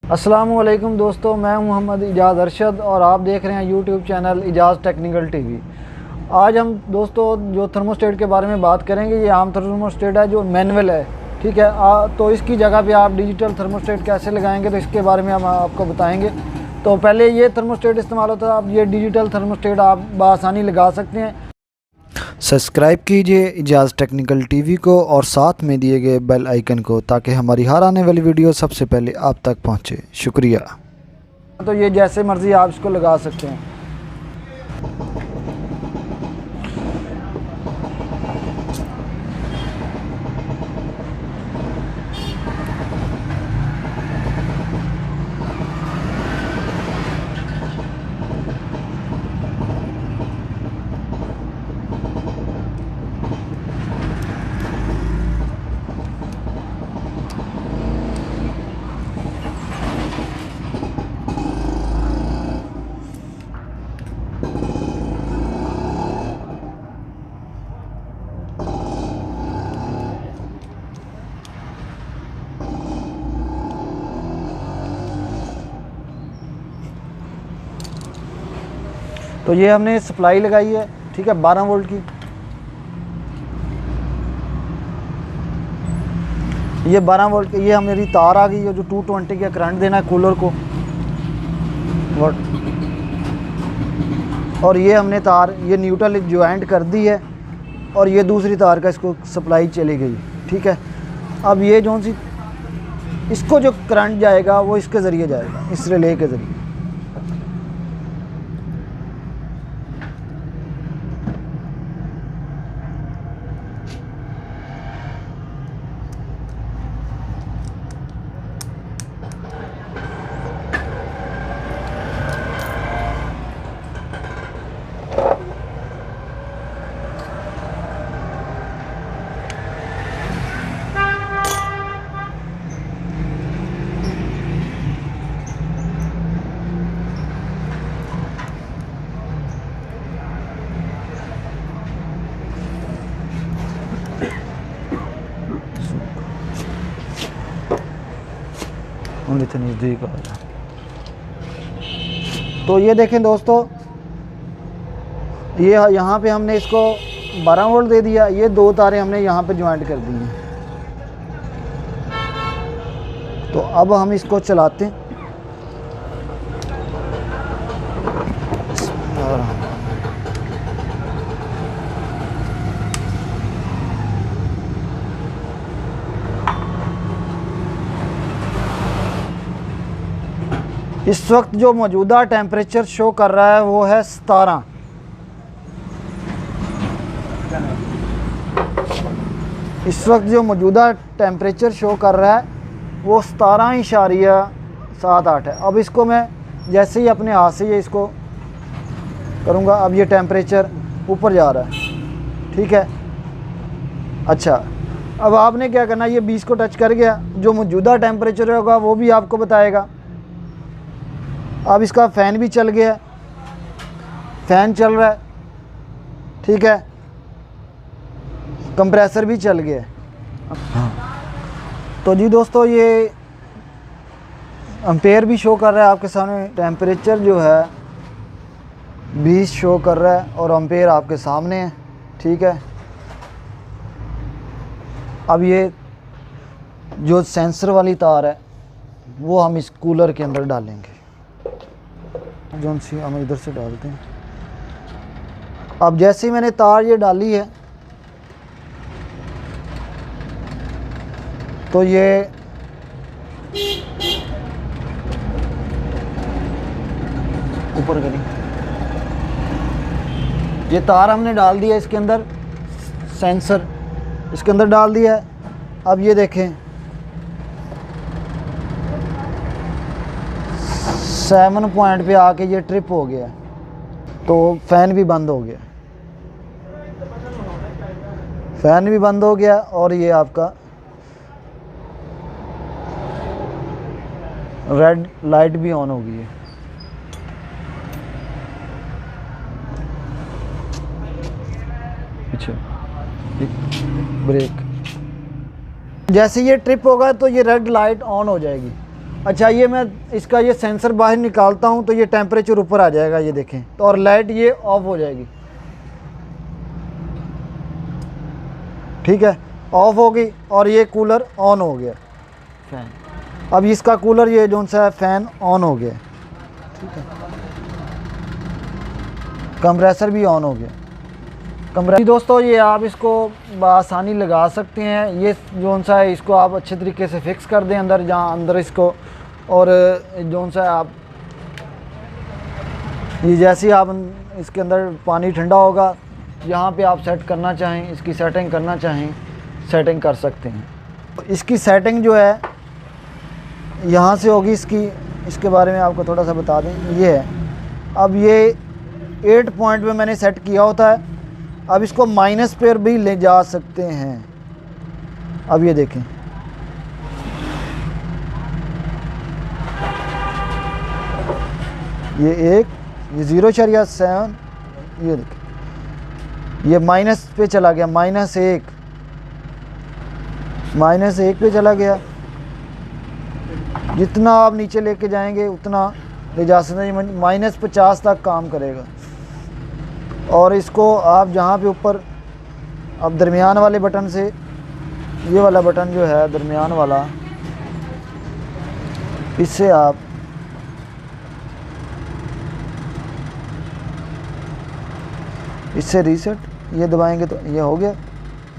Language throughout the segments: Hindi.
अस्सलामुअलैकुम दोस्तों, मैं मोहम्मद इजाज़ अरशद और आप देख रहे हैं YouTube channel Ejaz technical TV. आज हम दोस्तों जो थर्मोस्टेट के बारे में बात करेंगे। ये आम थर्मोस्टेट है जो मैनुअल है, ठीक है। तो इसकी जगह पे आप डिजिटल थर्मोस्टेट कैसे लगाएंगे, तो इसके बारे में हम आपको बताएंगे। तो पहले ये थर्मोस्टेट इस्तेमाल होता है, अब ये डिजिटल थर्मोस्टेट आप बआसानी लगा सकते हैं। सब्सक्राइब कीजिए इजाज़ टेक्निकल टीवी को और साथ में दिए गए बेल आइकन को, ताकि हमारी हर आने वाली वीडियो सबसे पहले आप तक पहुंचे। शुक्रिया। तो ये जैसे मर्ज़ी आप इसको लगा सकते हैं। तो ये हमने सप्लाई लगाई है, ठीक है, 12 वोल्ट की। ये 12 वोल्ट की ये मेरी तार आ गई है जो 220 का करंट देना है कूलर को। और ये हमने तार ये न्यूट्रल ज्वाइंट कर दी है और ये दूसरी तार का इसको सप्लाई चली गई, ठीक है। अब ये जो सी इसको जो करंट जाएगा वो इसके ज़रिए जाएगा, इस रिले के ज़रिए। नज़दीक आ रहा। तो ये देखें दोस्तों, ये यहाँ पे हमने इसको 12 वोल्ट दे दिया। ये दो तारें हमने यहाँ पे ज्वाइंट कर दी हैं। तो अब हम इसको चलाते हैं। इस वक्त जो मौजूदा टेम्परेचर शो कर रहा है वो है 17। इस वक्त जो मौजूदा टेम्परेचर शो कर रहा है वो 17.78 है। अब इसको मैं जैसे ही अपने हाथ से ये इसको करूँगा, अब ये टेम्परेचर ऊपर जा रहा है, ठीक है। अच्छा, अब आपने क्या करना, ये 20 को टच कर गया, जो मौजूदा टेम्परेचर होगा वो भी आपको बताएगा। अब इसका फ़ैन भी चल गया, फ़ैन चल रहा है, ठीक है। कंप्रेसर भी चल गया। तो जी दोस्तों, ये एम्पेयर भी शो कर रहा है आपके सामने। टेम्परेचर जो है 20 शो कर रहा है और एम्पेयर आपके सामने है, ठीक है। अब ये जो सेंसर वाली तार है वो हम इस कूलर के अंदर डालेंगे। जो सी हम इधर से डालते हैं। अब जैसे ही मैंने तार ये डाली है, तो ये ऊपर करें, ये तार हमने डाल दिया इसके अंदर, सेंसर इसके अंदर डाल दिया है। अब ये देखें 7 पॉइंट पे आके ये ट्रिप हो गया, तो फ़ैन भी बंद हो गया, फ़ैन भी बंद हो गया और ये आपका रेड लाइट भी ऑन हो गई है। पीछे ब्रेक, जैसे ये ट्रिप होगा तो ये रेड लाइट ऑन हो जाएगी। अच्छा, ये मैं इसका ये सेंसर बाहर निकालता हूँ तो ये टेम्परेचर ऊपर आ जाएगा, ये देखें। तो और लाइट ये ऑफ हो जाएगी, ठीक है, ऑफ हो गई। और ये कूलर ऑन हो गया, फैन। अब इसका कूलर ये जो सा है फ़ैन ऑन हो गया, ठीक है। कंप्रेसर भी ऑन हो गया। कंप्रेसर दोस्तों ये आप इसको आसानी लगा सकते हैं। ये जो सा है इसको आप अच्छे तरीके से फिक्स कर दें अंदर, जहाँ अंदर इसको। और जो सा है आप ये जैसे ही आप इसके अंदर पानी ठंडा होगा, यहाँ पे आप सेट करना चाहें, इसकी सेटिंग करना चाहें, सेटिंग कर सकते हैं। इसकी सेटिंग जो है यहाँ से होगी इसके बारे में आपको थोड़ा सा बता दें। ये है, अब ये 8 पॉइंट पे मैंने सेट किया होता है। अब इसको माइनस पर भी ले जा सकते हैं। अब ये देखें, ये 1, ये 0.7, ये देखें, ये माइनस पे चला गया, -1 पे चला गया। जितना आप नीचे लेके जाएंगे उतना ले जा सकते हैं, -50 तक काम करेगा। और इसको आप जहाँ पे ऊपर, अब दरमियान वाले बटन से, ये वाला बटन जो है दरमियान वाला, इससे आप इससे रीसेट ये दबाएंगे तो ये हो गया,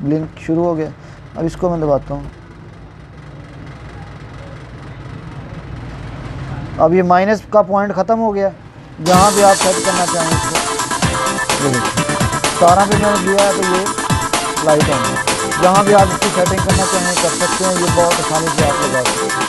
ब्लिंक शुरू हो गया। अब इसको मैं दबाता हूँ, अब ये माइनस का पॉइंट ख़त्म हो गया। जहाँ भी आप सेट करना चाहें इसको, 17 पे मैंने दिया है तो ये लाइट ऑन है। जहाँ भी आप इसकी सेटिंग करना चाहें कर सकते हैं। ये बहुत आसानी से आप लगा सकते हैं।